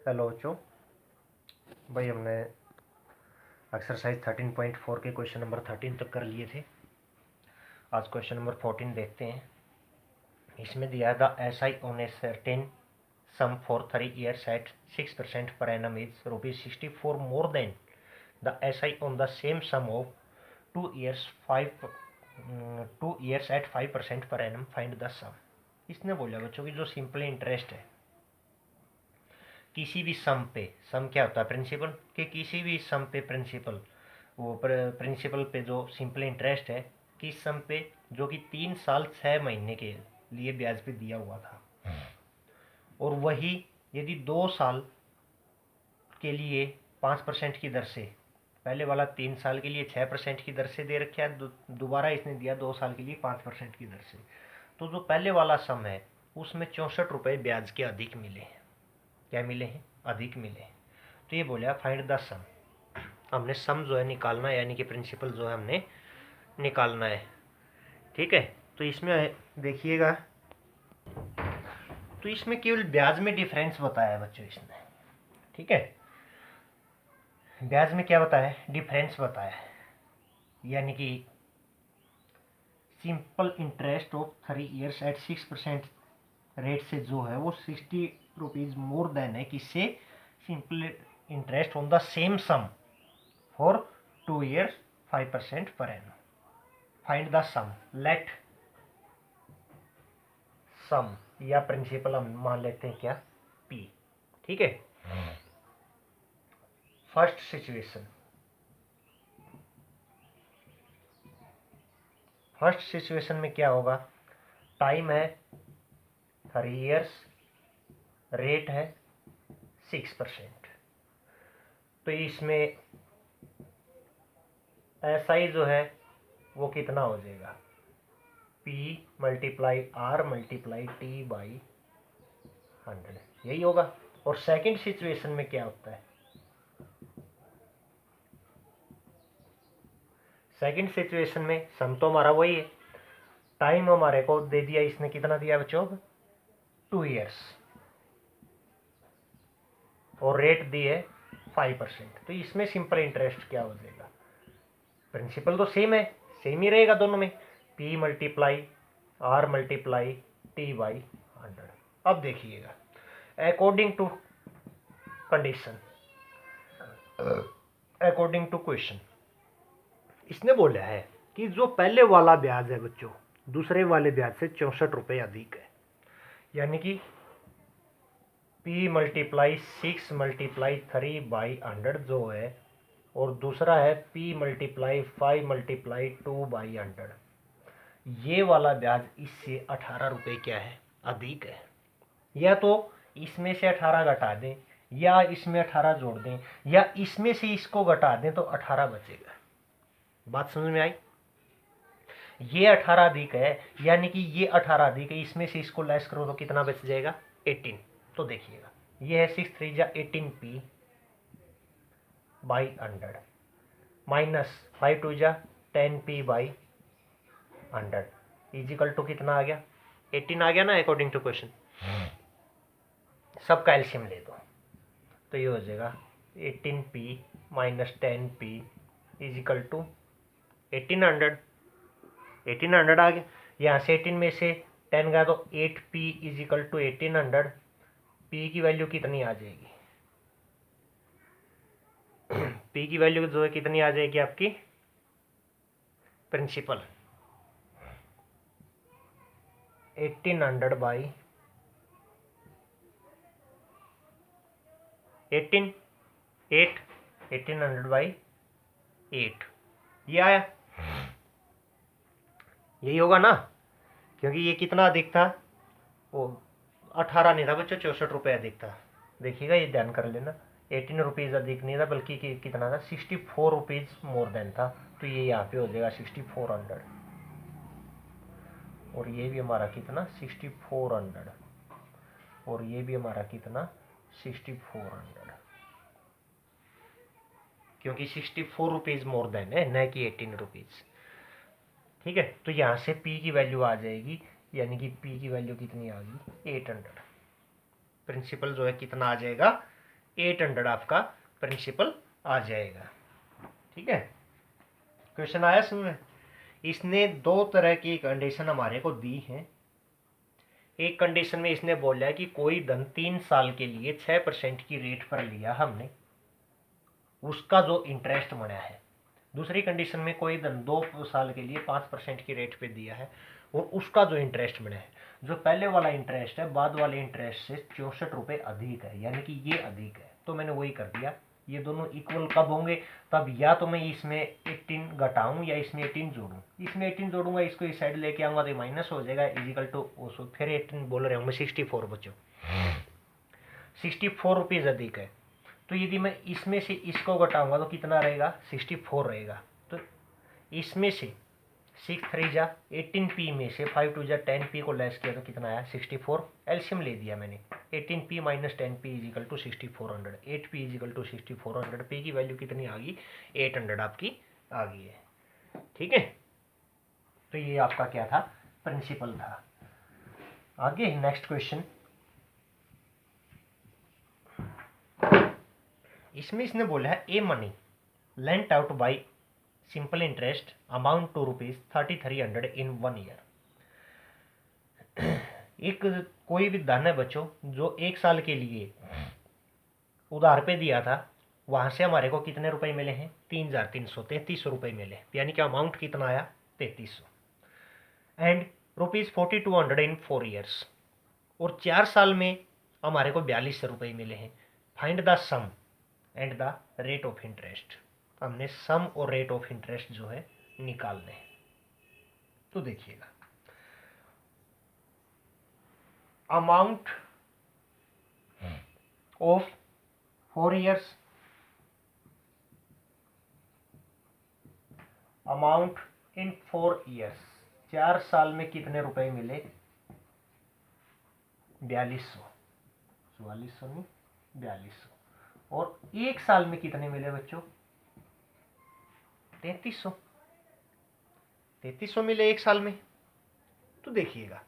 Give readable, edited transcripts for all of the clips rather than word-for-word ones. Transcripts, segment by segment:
Hello बच्चों, भाई हमने एक्सरसाइज 13.4 के क्वेश्चन नंबर 13 तक कर लिए थे। आज क्वेश्चन नंबर 14 देखते हैं। इसमें दिया the SI on a certain sum for 3 years at 6% per annum is ₹64 more than the SI on the same sum of 2 years at 5% per annum, find the sum. इसने बोला बच्चों की जो सिंपल इंटरेस्ट है किसी भी सम पे, सम क्या होता है प्रिंसिपल, कि किसी भी सम पे प्रिंसिपल, वो प्रिंसिपल पे जो सिंपल इंटरेस्ट है किस सम पे, जो कि 3 साल 6 महीने के लिए ब्याज पे दिया हुआ था, और वही यदि 2 साल के लिए 5% की दर से, पहले वाला 3 साल के लिए 6% की दर से दे रखा है, दोबारा इसने दिया 2 साल के लिए 5% की दर से, तो जो पहले वाला सम है उसमें 64 रुपये ब्याज के अधिक मिले हैं। क्या मिले हैं? अधिक मिले हैं। तो ये बोला फाइंड द सम। हमने सम जो है निकालना है, यानी कि प्रिंसिपल जो है हमने निकालना है। ठीक है, तो इसमें देखिएगा, तो इसमें केवल ब्याज में डिफरेंस बताया है बच्चों इसने। ठीक है, ब्याज में क्या बताया है? डिफरेंस बताया है, यानी कि simple interest of 3 years at 6% rate से जो है वो 60 रुपीज मोर देन है किससे? Simple interest on the same sum for 2 years 5% per annum. Find the sum. Let sum या प्रिंसिपल हम मान लेते हैं क्या? P। ठीक है, फर्स्ट सिचुएशन, फर्स्ट सिचुएशन में क्या होगा? टाइम है 3 years, रेट है 6%। तो इसमें SI जो है वो कितना हो जाएगा? P multiply R multiply T by 100, यही होगा। और सेकंड सिचुएशन में क्या होता है? सेकंड सिचुएशन में सम तो हमारा वही है, टाइम हमारे को दे दिया, इसने कितना दिया बच्चों? 2 years, और रेट दी है 5%। तो इसमें सिंपल इंटरेस्ट क्या हो जाएगा? प्रिंसिपल तो सेम है, सेम ही रहेगा दोनों में, P multiply R multiply T by 100। अब देखिएगा, according to condition, according to question, इसने बोला है कि जो पहले वाला ब्याज है बच्चों, दूसरे वाले ब्याज से 64 रुपये अधिक है, यानी कि P मल्टीप्लाई 6 मल्टीप्लाई 3 बाई 100 जो है, और दूसरा है P मल्टीप्लाई 5 मल्टीप्लाई 2 बाई 100। ये वाला ब्याज इससे 18 रुपये क्या है? अधिक है। या तो इसमें से 18 घटा दें, या इसमें 18 जोड़ दें, या इसमें से इसको घटा दें तो 18 बचेगा। बात समझ में आई? ये 18 अधिक है, यानी कि ये 18 अधिक है, इसमें से इसको लेस करो तो कितना बच जाएगा? 18। तो देखिएगा, ये है 6 3 जा 18P बाई 100 माइनस 5 2 जा 10P बाई 100 इजिकल टू कितना आ गया? 18 आ गया ना, अकॉर्डिंग टू क्वेश्चन। सबका एलसीएम ले दो तो ये हो जाएगा 18P minus 10P equal to 1800। 1800 आ गया, यहाँ से 18 में से 10 गया तो 8P इजिकल टू 1800। P की वैल्यू कितनी आ जाएगी? P की वैल्यू जो है कितनी आ जाएगी आपकी? प्रिंसिपल 1800 बाई 1800 बाई 8, ये आया। यही होगा ना, क्योंकि ये कितना अधिक था? वो 18 नहीं था बच्चों, 64 रुपये अधिक था। देखिएगा, ये ध्यान कर लेना, 18 रुपीज़ अधिक नहीं था, बल्कि कितना था? 64 रुपीज़ मोर देन था। तो ये यहाँ पे हो जाएगा 6400, और ये भी हमारा कितना? 6400, और ये भी हमारा कितना? 6400, क्योंकि 64 रुपीज़ मोर देन है, न कि 18 रुपीज़। ठीक है, तो यहाँ से P की वैल्यू आ जाएगी, यानी कि P की वैल्यू कितनी आ गई? 800। प्रिंसिपल जो है कितना आ जाएगा? 800 आपका प्रिंसिपल आ जाएगा। ठीक है, क्वेश्चन आया समझ? इसने दो तरह की कंडीशन हमारे को दी है। एक कंडीशन में इसने बोला है कि कोई धन 3 साल के लिए 6% की रेट पर लिया हमने, उसका जो इंटरेस्ट बना है। दूसरी कंडीशन में कोई धन 2 साल के लिए 5% की रेट पे दिया है और उसका जो इंटरेस्ट बना है, जो पहले वाला इंटरेस्ट है बाद वाले इंटरेस्ट से 64 रुपये अधिक है, यानी कि ये अधिक है। तो मैंने वही कर दिया। ये दोनों इक्वल कब होंगे? तब या तो मैं इसमें 18 घटाऊं या इसमें 18 जोड़ूं। इसमें 18 जोड़ूंगा, इसको इस साइड लेके आऊंगा तो माइनस हो जाएगा, इजिकल टू फिर 18 बोल रहा हूँ मैं 64 बच्चों, 64 रुपीज़ अधिक है। तो यदि मैं इसमें से इसको घटाऊंगा तो कितना रहेगा? 64 रहेगा। तो इसमें से 6 3 जा 18p में से 5 2 जा 10p को लेस किया तो कितना आया? 64। एलसीएम ले दिया मैंने, 18p minus 10p equal to 6400, 8p equal to 6400, p की वैल्यू कितनी आ गई? 800 आपकी आ गई है। ठीक है, तो ये आपका क्या था? प्रिंसिपल था। आगे नेक्स्ट क्वेश्चन, इसमें इसने बोला है a money lent out by simple interest amount to ₹3300 in 1 year. एक कोई भी धन है बच्चों जो 1 साल के लिए उधार पे दिया था, वहां से हमारे को कितने रुपए मिले हैं? 3333 रुपए मिले, यानी कि अमाउंट कितना आया? 3300 एंड ₹4200 इन 4 ईयर्स। और 4 साल में हमारे को 4200 रुपये मिले हैं। Find the sum and the rate of interest. हमने सम और रेट ऑफ इंटरेस्ट जो है निकालने हैं। तो देखिएगा, amount of 4 years, amount in 4 years, 4 साल में कितने रुपए मिले? 4200, 4400 नहीं 4200। और 1 साल में कितने मिले बच्चों? 3300, 3300 मिले 1 साल में। तो देखिएगा,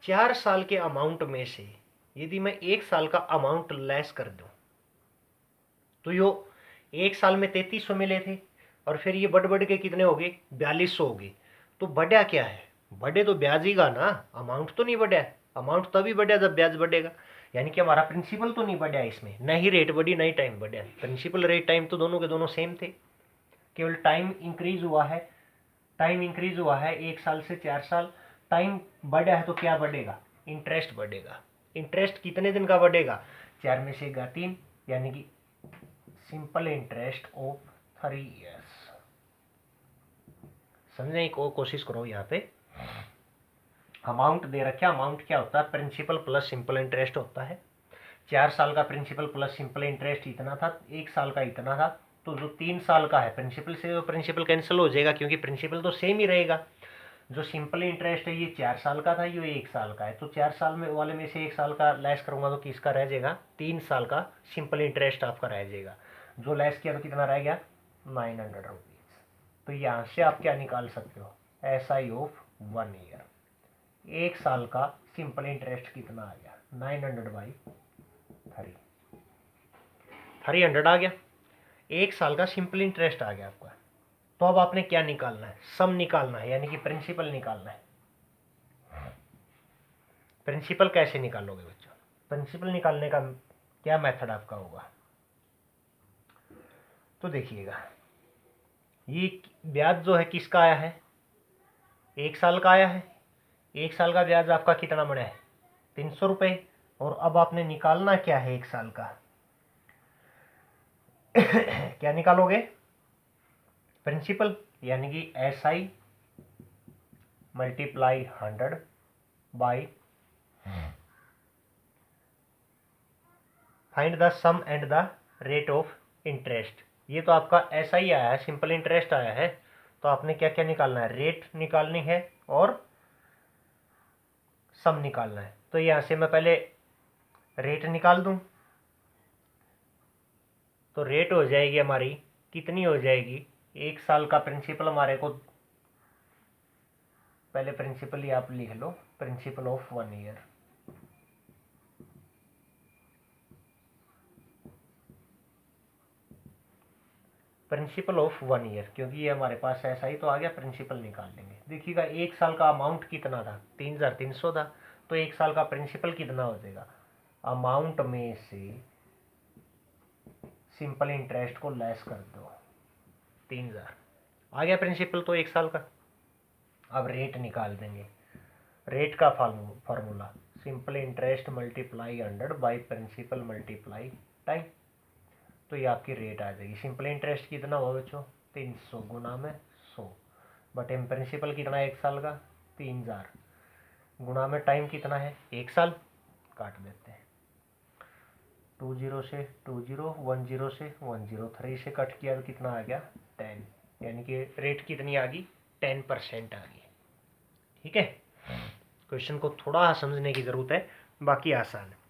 4 साल के अमाउंट में से यदि मैं 1 साल का अमाउंट लेस कर दूं तो यो 1 साल में 3300 मिले थे और फिर ये बढ़ के कितने हो गए? 4200 हो गए। तो बढ़ा क्या है? बढ़े तो ब्याज ही गा ना, अमाउंट तो नहीं बढ़ा। अमाउंट तभी बढ़ा जब ब्याज बढ़ेगा, यानी कि हमारा प्रिंसिपल तो नहीं बढ़ा इसमें, न ही रेट बढ़ी न ही टाइम बढ़ा। प्रिंसिपल रेट टाइम तो दोनों के दोनों सेम थे, केवल टाइम इंक्रीज हुआ है। टाइम इंक्रीज हुआ है 1 साल से 4 साल, टाइम बढ़ा है तो क्या बढ़ेगा? इंटरेस्ट बढ़ेगा। इंटरेस्ट कितने दिन का बढ़ेगा? 4 में से 3, यानी कि सिंपल इंटरेस्ट ऑफ 3 ईयर्स। समझने की कोशिश करो। यहाँ पे अमाउंट दे रखा है, अमाउंट क्या होता है? प्रिंसिपल प्लस सिंपल इंटरेस्ट होता है। 4 साल का प्रिंसिपल प्लस सिंपल इंटरेस्ट इतना था, 1 साल का इतना था। तो जो 3 साल का है प्रिंसिपल से, प्रिंसिपल कैंसिल हो जाएगा क्योंकि प्रिंसिपल तो सेम ही रहेगा। जो सिंपल इंटरेस्ट है ये 4 साल का था, ये 1 साल का है। तो 4 साल में वाले में से 1 साल का लेस करूंगा तो किसका रह जाएगा? 3 साल का सिंपल इंटरेस्ट आपका रह जाएगा। जो लेस किया तो कितना रह गया? 900 रुपीज। तो यहाँ से आप क्या निकाल सकते हो? SI of 1 year. 1 साल का सिंपल इंटरेस्ट कितना आ गया? 900 बाई 3, 300 आ गया। 1 साल का सिंपल इंटरेस्ट आ गया आपका। तो अब आपने क्या निकालना है? सम निकालना है, यानी कि प्रिंसिपल निकालना है। प्रिंसिपल कैसे निकालोगे बच्चों? प्रिंसिपल निकालने का क्या मेथड आपका होगा? तो देखिएगा, ये ब्याज जो है किसका आया है? 1 साल का आया है। 1 साल का ब्याज आपका कितना बना है? 300 रुपये। और अब आपने निकालना क्या है 1 साल का? क्या निकालोगे? प्रिंसिपल, यानी कि SI multiply 100 by find the sum and the rate of interest. ये तो आपका ऐसा ही आया है, सिंपल इंटरेस्ट आया है। तो आपने क्या क्या निकालना है? रेट निकालनी है और सम निकालना है। तो यहाँ से मैं पहले रेट निकाल दूं तो रेट हो जाएगी हमारी, कितनी हो जाएगी? 1 साल का प्रिंसिपल हमारे को, पहले प्रिंसिपल ही आप लिख लो, principal of 1 year. Principal of 1 year, क्योंकि ये हमारे पास ऐसा ही तो आ गया, प्रिंसिपल निकाल लेंगे। देखिएगा 1 साल का अमाउंट कितना था, 3300 था, तो 1 साल का प्रिंसिपल कितना हो जाएगा, अमाउंट में से सिंपल इंटरेस्ट को लेस कर दो, 3000 आ गया प्रिंसिपल तो 1 साल का। अब रेट निकाल देंगे, रेट का formula simple interest multiply 100 by principal multiply time, तो ये आपकी रेट आ जाएगी। सिंपल इंटरेस्ट कितना हुआ बच्चों, 300 गुना में 100, बटे में प्रिंसिपल कितना है 1 साल का 3000, गुना में टाइम कितना है 1 साल, काट देते हैं 20 से 20, 10 से 10, 3 से कट किया तो कितना आ गया 10, यानी कि रेट कितनी आ गई 10% आ गई। ठीक है, क्वेश्चन को थोड़ा समझने की ज़रूरत है, बाकी आसान है।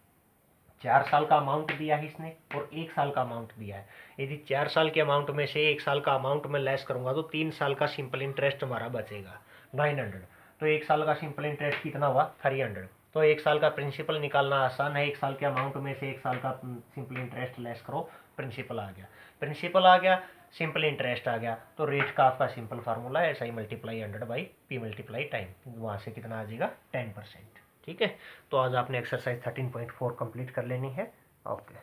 4 साल का अमाउंट दिया है इसने और 1 साल का अमाउंट दिया है। यदि 4 साल के अमाउंट में से 1 साल का अमाउंट मैं लेस करूंगा तो 3 साल का सिंपल इंटरेस्ट हमारा बचेगा 900, तो 1 साल का सिंपल इंटरेस्ट कितना हुआ 300, तो 1 साल का प्रिंसिपल निकालना आसान है। 1 साल के अमाउंट में से 1 साल का सिंपल इंटरेस्ट लेस करो, प्रिंसिपल आ गया, प्रिंसिपल आ गया, सिंपल इंटरेस्ट आ गया, तो रेट का आपका सिंपल फार्मूला है ऐसा ही multiply 100 by P multiply time, वहाँ से कितना आ जाएगा 10%। ठीक है, तो आज आपने एक्सरसाइज 13.4 कंप्लीट कर लेनी है। ओके।